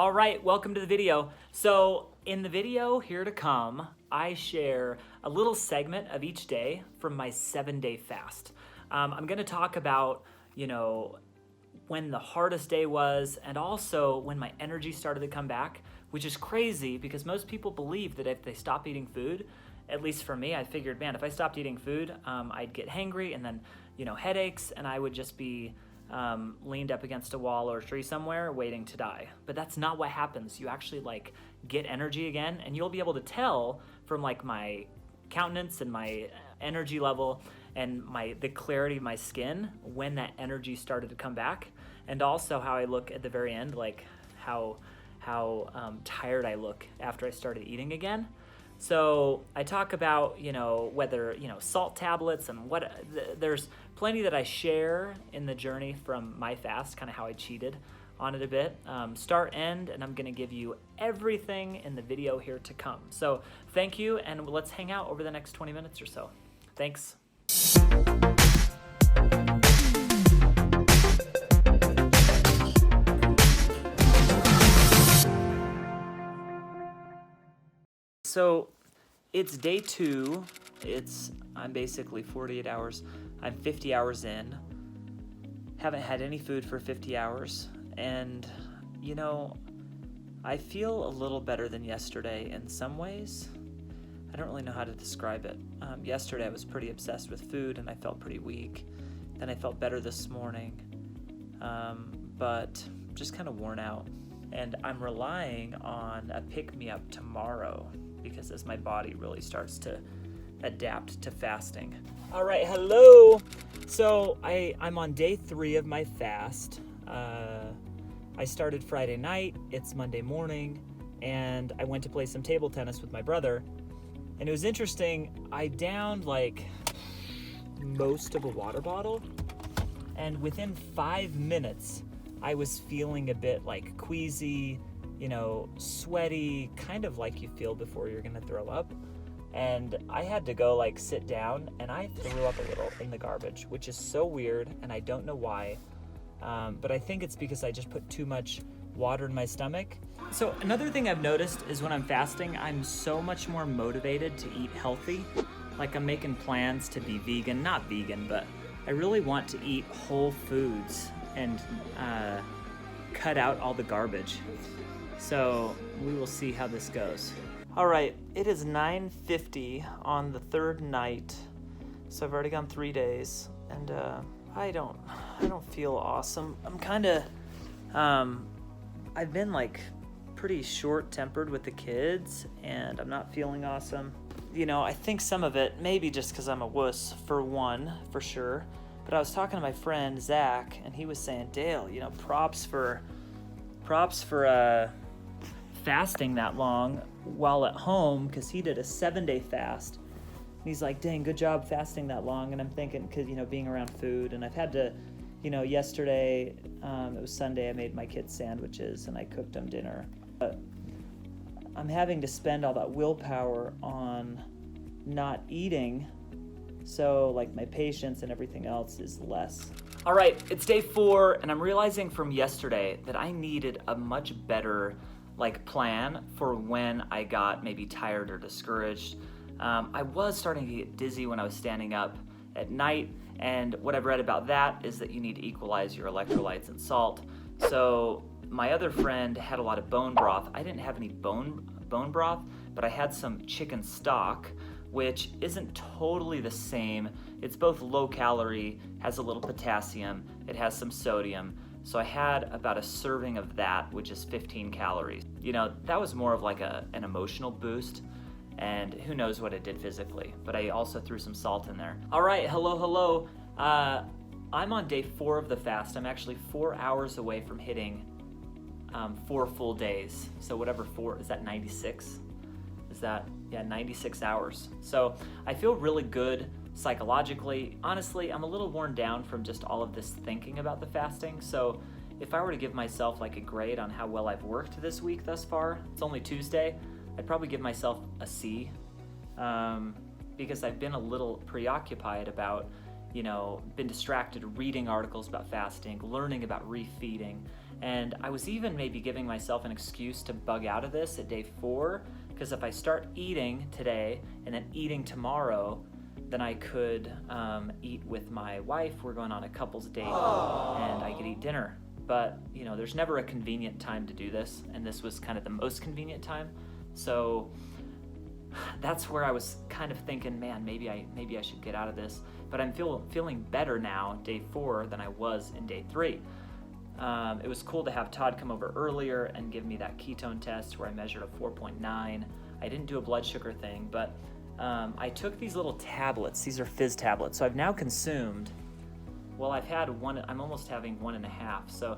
All right, welcome to the video. So in the video here to come, I share a little segment of each day from my 7-day fast. I'm gonna talk about, when the hardest day was and also when my energy started to come back, which is crazy because most people believe that if they stop eating food, at least for me, I figured, man, if I stopped eating food, I'd get hangry and then, headaches, and I would just be leaned up against a wall or a tree somewhere waiting to die. But that's not what happens. You actually get energy again, and you'll be able to tell from my countenance and my energy level and the clarity of my skin when that energy started to come back, and also how I look at the very end, how tired I look after I started eating again. So I talk about, whether, salt tablets and there's plenty that I share in the journey from my fast, kind of how I cheated on it a bit, start, end, and I'm gonna give you everything in the video here to come. So thank you, and let's hang out over the next 20 minutes or so. Thanks. So it's day 2. I'm basically 48 hours. I'm 50 hours in. Haven't had any food for 50 hours. And, I feel a little better than yesterday in some ways. I don't really know how to describe it. Yesterday I was pretty obsessed with food and I felt pretty weak. Then I felt better this morning, but just kind of worn out. And I'm relying on a pick-me-up tomorrow, because as my body really starts to adapt to fasting. All right, hello. So I'm on day 3 of my fast. I started Friday night, it's Monday morning, and I went to play some table tennis with my brother. And it was interesting, I downed most of a water bottle, and within 5 minutes, I was feeling a bit queasy, sweaty, kind of like you feel before you're gonna throw up. And I had to go sit down, and I threw up a little in the garbage, which is so weird, and I don't know why. But I think it's because I just put too much water in my stomach. So another thing I've noticed is when I'm fasting, I'm so much more motivated to eat healthy. I'm making plans to be vegan, not vegan, but I really want to eat whole foods and cut out all the garbage. So we will see how this goes. All right, it is 9:50 on the 3rd night. So I've already gone 3 days, and I don't feel awesome. I'm kind of, I've been pretty short-tempered with the kids, and I'm not feeling awesome. I think some of it, maybe just because I'm a wuss, for one, for sure. But I was talking to my friend Zach, and he was saying, Dale, props for fasting that long while at home, because he did a 7-day fast. And he's like, dang, good job fasting that long. And I'm thinking, because, being around food, and I've had to, yesterday, it was Sunday, I made my kids sandwiches and I cooked them dinner. But I'm having to spend all that willpower on not eating, so my patience and everything else is less. All right, it's day 4, and I'm realizing from yesterday that I needed a much better plan for when I got maybe tired or discouraged. I was starting to get dizzy when I was standing up at night, and what I've read about that is that you need to equalize your electrolytes and salt. So my other friend had a lot of bone broth. I didn't have any bone broth, but I had some chicken stock, which isn't totally the same. It's both low calorie, has a little potassium, it has some sodium. So I had about a serving of that, which is 15 calories. That was more of an emotional boost, and who knows what it did physically, but I also threw some salt in there. All right, hello. I'm on day 4 of the fast. I'm actually 4 hours away from hitting 4 full days. So whatever 4, is that 96? Is that, 96 hours. So I feel really good psychologically. Honestly, I'm a little worn down from just all of this thinking about the fasting. So if I were to give myself a grade on how well I've worked this week thus far, it's only Tuesday, I'd probably give myself a C, because I've been a little preoccupied about, been distracted reading articles about fasting, learning about refeeding, And I was even maybe giving myself an excuse to bug out of this at day 4, because if I start eating today and then eating tomorrow, then I could eat with my wife. We're going on a couple's date, and I could eat dinner. But there's never a convenient time to do this, and this was kind of the most convenient time. So that's where I was kind of thinking, man, maybe I should get out of this. But I'm feeling better now, day 4, than I was in day 3. It was cool to have Todd come over earlier and give me that ketone test where I measured a 4.9. I didn't do a blood sugar thing, but I took these little tablets. These are fizz tablets. So I've now consumed, I've had one. I'm almost having 1.5. So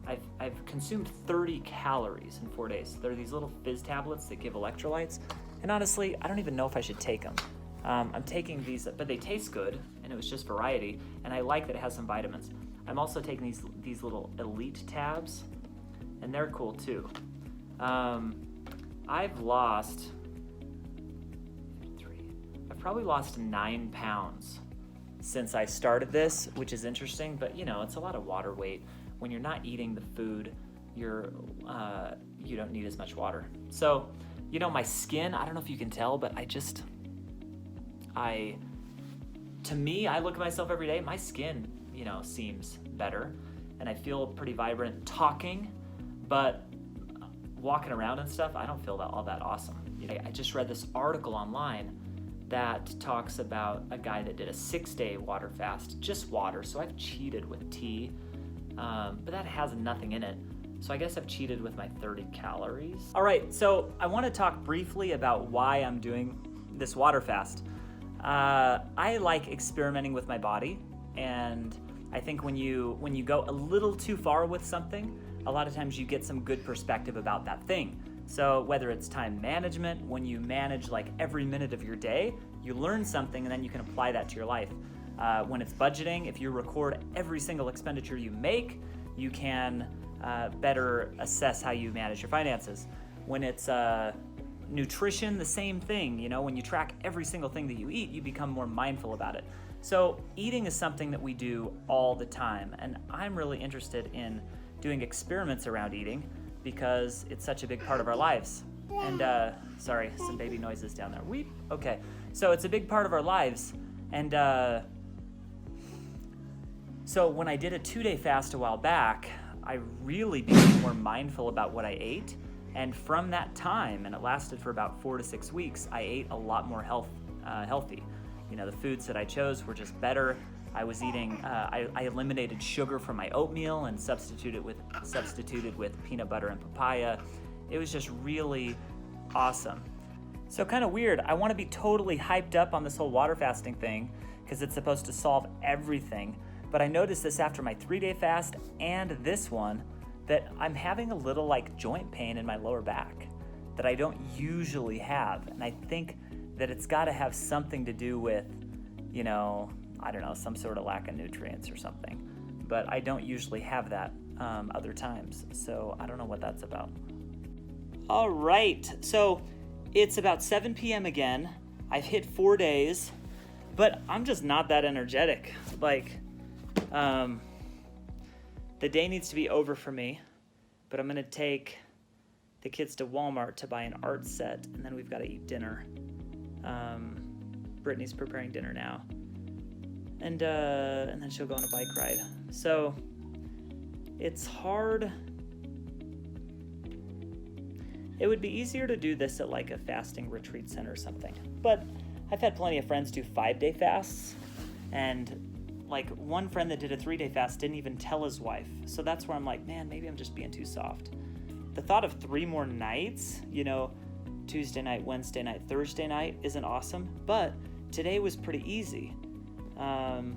I've consumed 30 calories in 4 days. They're these little fizz tablets that give electrolytes. And honestly, I don't even know if I should take them. I'm taking these, but they taste good, and it was just variety. And I like that it has some vitamins. I'm also taking these little Elite tabs, and they're cool too. I've probably lost 9 pounds since I started this, which is interesting, but it's a lot of water weight. When you're not eating the food, you don't need as much water. So, my skin, I don't know if you can tell, but to me, I look at myself every day, my skin, seems better, and I feel pretty vibrant talking, but walking around and stuff, I don't feel all that awesome. I just read this article online that talks about a guy that did a 6-day water fast, just water. So I've cheated with tea, but that has nothing in it. So I guess I've cheated with my 30 calories. All right, so I want to talk briefly about why I'm doing this water fast. I like experimenting with my body, and I think when you go a little too far with something, a lot of times you get some good perspective about that thing. So whether it's time management, when you manage like every minute of your day, you learn something and then you can apply that to your life. When it's budgeting, if you record every single expenditure you make, you can better assess how you manage your finances. When it's nutrition, the same thing. When you track every single thing that you eat, you become more mindful about it. So eating is something that we do all the time, and I'm really interested in doing experiments around eating because it's such a big part of our lives. And sorry, some baby noises down there. Weep. Okay, so it's a big part of our lives, and so when I did a 2-day fast a while back, I really became more mindful about what I ate. And from that time, and it lasted for about 4 to 6 weeks, I ate a lot more healthy. The foods that I chose were just better. I was eating, I eliminated sugar from my oatmeal and substituted with peanut butter and papaya. It was just really awesome. So kind of weird. I want to be totally hyped up on this whole water fasting thing because it's supposed to solve everything. But I noticed this after my 3-day fast and this one, that I'm having a little like joint pain in my lower back that I don't usually have. And I think that it's got to have something to do with, I don't know, some sort of lack of nutrients or something. But I don't usually have that other times. So I don't know what that's about. All right. So it's about 7 p.m. again. I've hit 4 days, but I'm just not that energetic. The day needs to be over for me, but I'm going to take the kids to Walmart to buy an art set, and then we've got to eat dinner. Brittany's preparing dinner now. And then she'll go on a bike ride. So it's hard. It would be easier to do this at like a fasting retreat center or something. But I've had plenty of friends do 5-day fasts, and like one friend that did a 3-day fast didn't even tell his wife. So that's where I'm like, man, maybe I'm just being too soft. The thought of 3 more nights, Tuesday night, Wednesday night, Thursday night isn't awesome, but today was pretty easy. I'm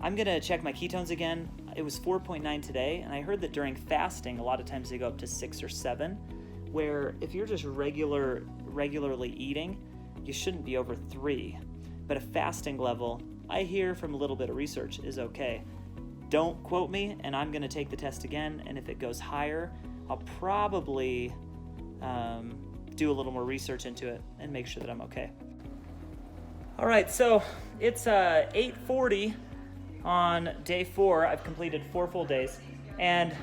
gonna check my ketones again. It was 4.9 today, and I heard that during fasting, a lot of times they go up to 6 or 7, where if you're just regularly eating, you shouldn't be over 3. But a fasting level, I hear from a little bit of research, is okay. Don't quote me, and I'm gonna take the test again, and if it goes higher, I'll probably do a little more research into it and make sure that I'm okay. All right, so it's 8:40 on day 4. I've completed 4 full days, and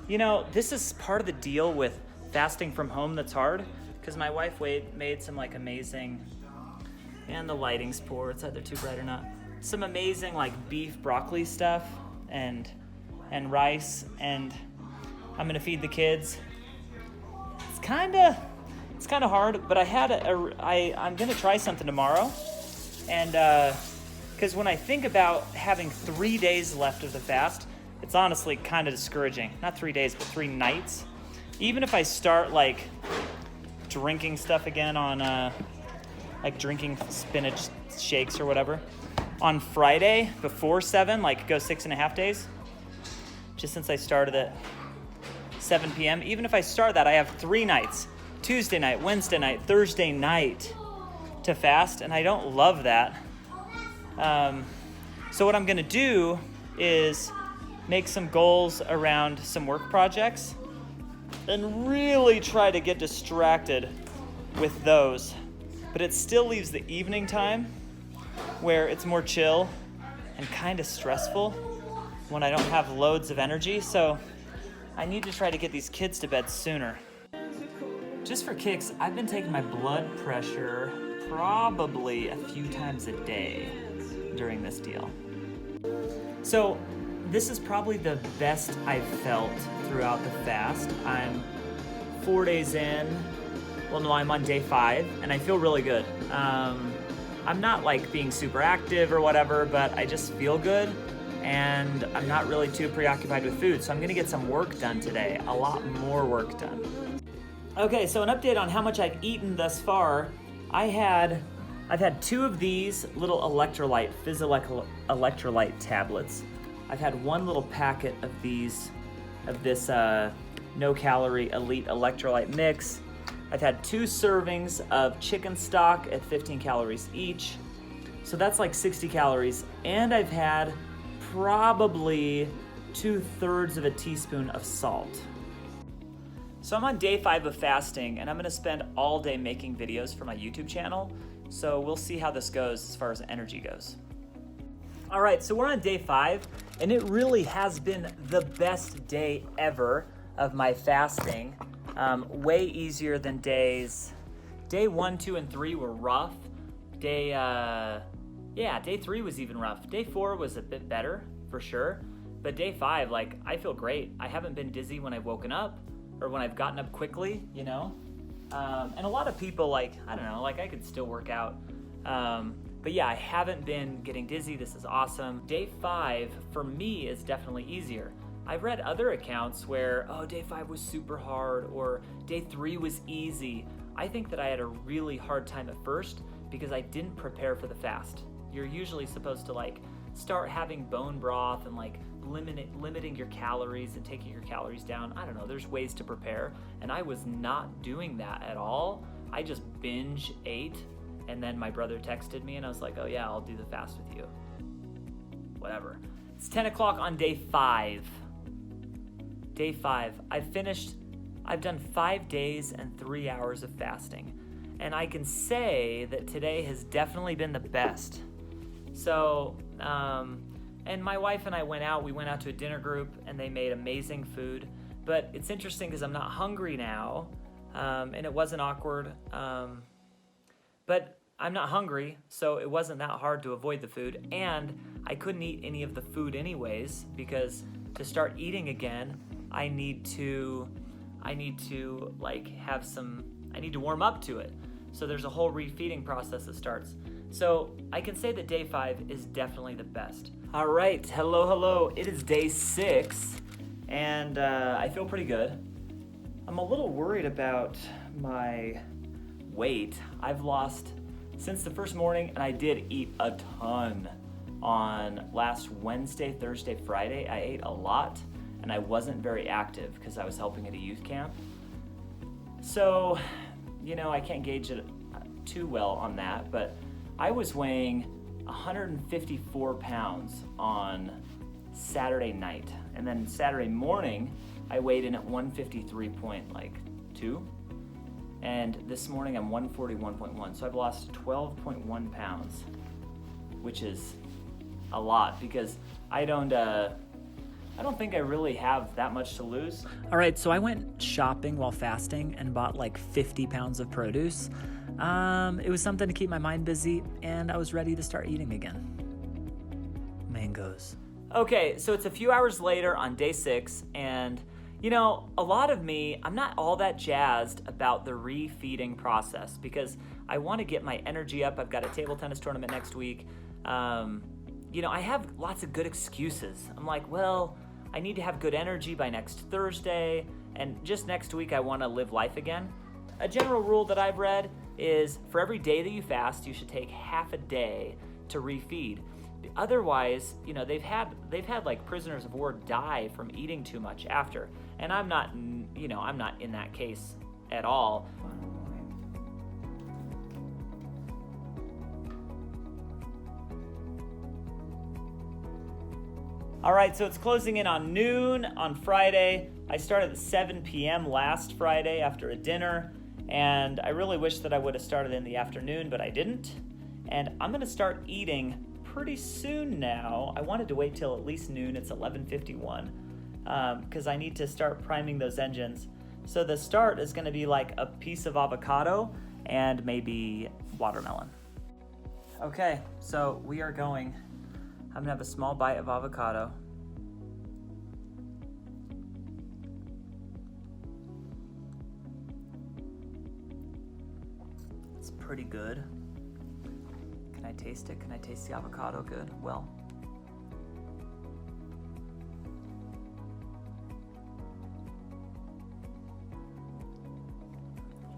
You know, this is part of the deal with fasting from home that's hard, because my wife made some like amazing, and the lighting's poor, it's either too bright or not, some amazing like beef broccoli stuff and rice, and I'm gonna feed the kids. It's kind of hard, but I'm gonna try something tomorrow, and because when I think about having 3 days left of the fast, it's honestly kind of discouraging. Not 3 days, but 3 nights. Even if I start like drinking stuff again on like drinking spinach shakes or whatever on Friday before 7, like go 6.5 days, just since I started at 7 p.m. Even if I start that, I have 3 nights, Tuesday night, Wednesday night, Thursday night to fast, and I don't love that. So what I'm gonna do is make some goals around some work projects and really try to get distracted with those. But it still leaves the evening time where it's more chill and kind of stressful when I don't have loads of energy. So I need to try to get these kids to bed sooner. Just for kicks, I've been taking my blood pressure probably a few times a day during this deal. So this is probably the best I've felt throughout the fast. I'm 4 days in. Well, no, I'm on day 5, and I feel really good. I'm not like being super active or whatever, but I just feel good, and I'm not really too preoccupied with food, so I'm gonna get some work done today, a lot more work done. Okay, so an update on how much I've eaten thus far. I've had 2 of these little electrolyte tablets. I've had 1 little packet of this no-calorie elite electrolyte mix. I've had 2 servings of chicken stock at 15 calories each. So that's like 60 calories. And I've had probably 2/3 of a teaspoon of salt. So I'm on day 5 of fasting, and I'm gonna spend all day making videos for my YouTube channel. So we'll see how this goes as far as energy goes. All right, so we're on day 5, and it really has been the best day ever of my fasting. Way easier than day 1, 2, and 3 were rough. Day 3 was even rough. Day 4 was a bit better, for sure. But day 5, like, I feel great. I haven't been dizzy when I've woken up, or when I've gotten up quickly, you know? And a lot of people, like, I don't know, like, I could still work out. But yeah, I haven't been getting dizzy. This is awesome. Day 5, for me, is definitely easier. I've read other accounts where, day 5 was super hard, or day 3 was easy. I think that I had a really hard time at first because I didn't prepare for the fast. You're usually supposed to like start having bone broth and like limiting your calories and taking your calories down. I don't know, there's ways to prepare, and I was not doing that at all. I just binge ate, and then my brother texted me and I was like, oh yeah, I'll do the fast with you. Whatever. It's 10 o'clock on day 5. Day 5. I've done 5 days and 3 hours of fasting. And I can say that today has definitely been the best. So, and my wife and I went out to a dinner group, and they made amazing food. But it's interesting because I'm not hungry now, and it wasn't awkward. But I'm not hungry, so it wasn't that hard to avoid the food. And I couldn't eat any of the food anyways, because to start eating again, I need to warm up to it. So there's a whole refeeding process that starts. So I can say that day 5 is definitely the best. All right, hello. It is day 6, and I feel pretty good. I'm a little worried about my weight. I've lost since the first morning, and I did eat a ton on last Wednesday, Thursday, Friday. I ate a lot, and I wasn't very active because I was helping at a youth camp. So, I can't gauge it too well on that, but I was weighing 154 pounds on Saturday night, and then Saturday morning I weighed in at 153.2, and this morning I'm 141.1, so I've lost 12.1 pounds, which is a lot because I don't I don't think I really have that much to lose. All right, so I went shopping while fasting and bought like 50 pounds of produce. It was something to keep my mind busy, and I was ready to start eating again. Mangoes. Okay, so it's a few hours later on day 6, and you know, a lot of me, I'm not all that jazzed about the refeeding process because I want to get my energy up. I've got a table tennis tournament next week. You know, I have lots of good excuses. I'm like, well, I need to have good energy by next Thursday, and just next week I want to live life again. A general rule that I've read is for every day that you fast, you should take half a day to refeed. Otherwise, you know, they've had like prisoners of war die from eating too much after, and I'm not in that case at all. All right, so it's closing in on noon on Friday. I started at 7 p.m. last Friday after a dinner, and I really wish that I would have started in the afternoon, but I didn't. And I'm gonna start eating pretty soon now. I wanted to wait till at least noon. It's 11:51 because I need to start priming those engines. So the start is gonna be like a piece of avocado and maybe watermelon. Okay, so we are going. I'm gonna have a small bite of avocado. It's pretty good. Can I taste it? Can I taste the avocado good? Well.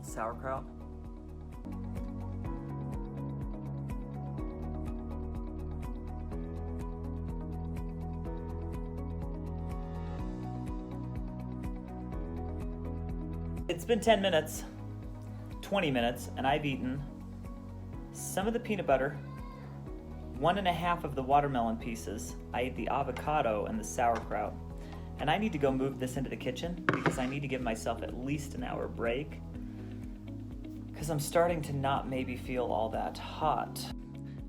Sauerkraut. It's been 10 minutes, 20 minutes, and I've eaten some of the peanut butter, 1.5 of the watermelon pieces. I ate the avocado and the sauerkraut. And I need to go move this into the kitchen because I need to give myself at least an hour break because I'm starting to not maybe feel all that hot.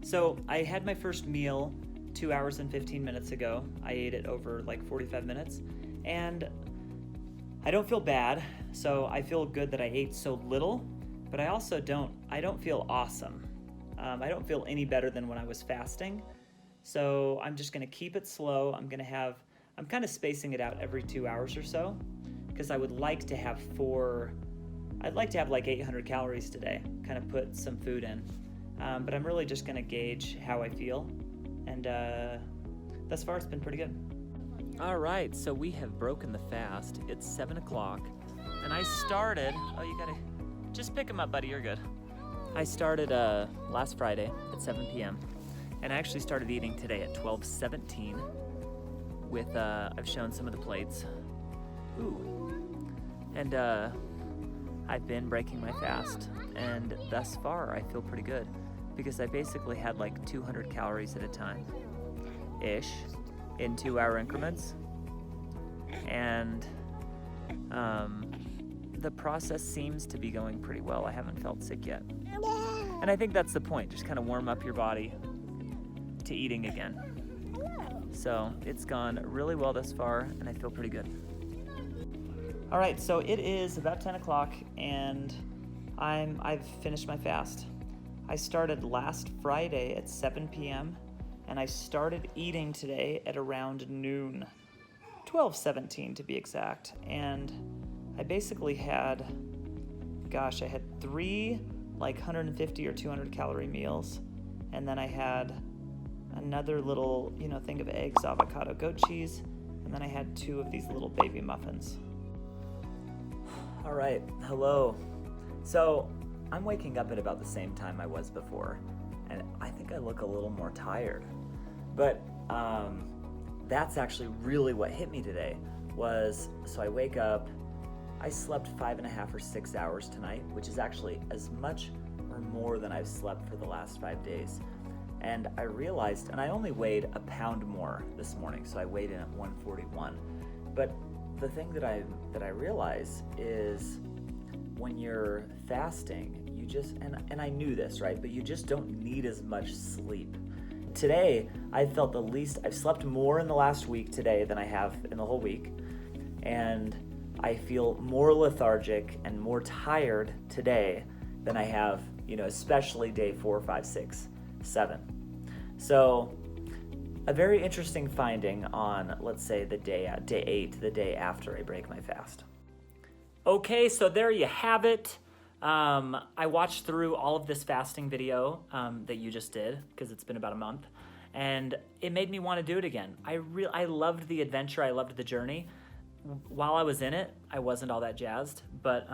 So I had my first meal 2 hours and 15 minutes ago. I ate it over like 45 minutes, and I don't feel bad. So I feel good that I ate so little, but I also don't feel awesome. I don't feel any better than when I was fasting. So I'm just gonna keep it slow. I'm kind of spacing it out every 2 hours or so because I would like to have like 800 calories today, kind of put some food in. But I'm really just gonna gauge how I feel. And thus far it's been pretty good. All right, so we have broken the fast. It's 7 o'clock. And I started, you gotta, just pick him up, buddy, you're good. I started last Friday at 7 p.m. And I actually started eating today at 12:17 with, I've shown some of the plates. Ooh. And I've been breaking my fast. And thus far, I feel pretty good because I basically had like 200 calories at a time-ish in 2 hour increments. And the process seems to be going pretty well. I haven't felt sick yet. And I think that's the point, just kind of warm up your body to eating again. So it's gone really well thus far, and I feel pretty good. All right, so it is about 10 o'clock, and I've finished my fast. I started last Friday at 7 p.m., and I started eating today at around noon, 12:17 to be exact. And I basically had, I had 3 like 150 or 200 calorie meals, and then I had another little, thing of eggs, avocado, goat cheese, and then I had 2 of these little baby muffins. All right, hello. So I'm waking up at about the same time I was before, and I think I look a little more tired. But that's actually really what hit me today so I wake up, I slept 5.5 or 6 hours tonight, which is actually as much or more than I've slept for the last 5 days. And I realized, and I only weighed a pound more this morning, so I weighed in at 141. But the thing that I realize is when you're fasting, you just, and I knew this, right? But you just don't need as much sleep. today I felt the least. I've slept more in the last week today than I have in the whole week, and I feel more lethargic and more tired today than I have, especially day 4, 5, 6, 7. So a very interesting finding on, let's say, the day 8, the day after I break my fast. Okay, so there you have it. I watched through all of this fasting video that you just did, because it's been about a month, and it made me want to do it again. I loved the adventure. I loved the journey. While I was in it, I wasn't all that jazzed, but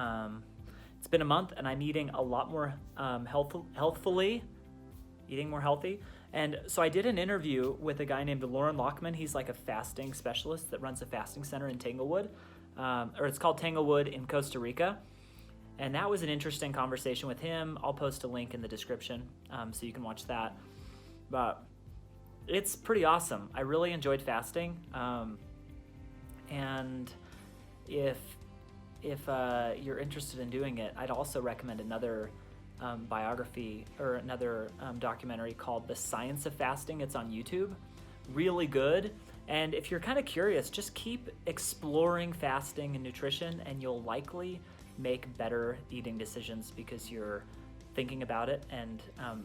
it's been a month, and I'm eating a lot more healthfully, eating more healthy. And so I did an interview with a guy named Lauren Lockman. He's like a fasting specialist that runs a fasting center in Tanglewood, or it's called Tanglewood in Costa Rica. And that was an interesting conversation with him. I'll post a link in the description so you can watch that. But it's pretty awesome. I really enjoyed fasting. And if you're interested in doing it, I'd also recommend another biography or another documentary called The Science of Fasting. It's on YouTube. Really good. And if you're kind of curious, just keep exploring fasting and nutrition, and you'll likely make better eating decisions because you're thinking about it and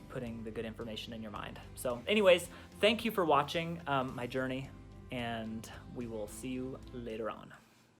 putting the good information in your mind. So anyways, thank you for watching my journey, and we will see you later on.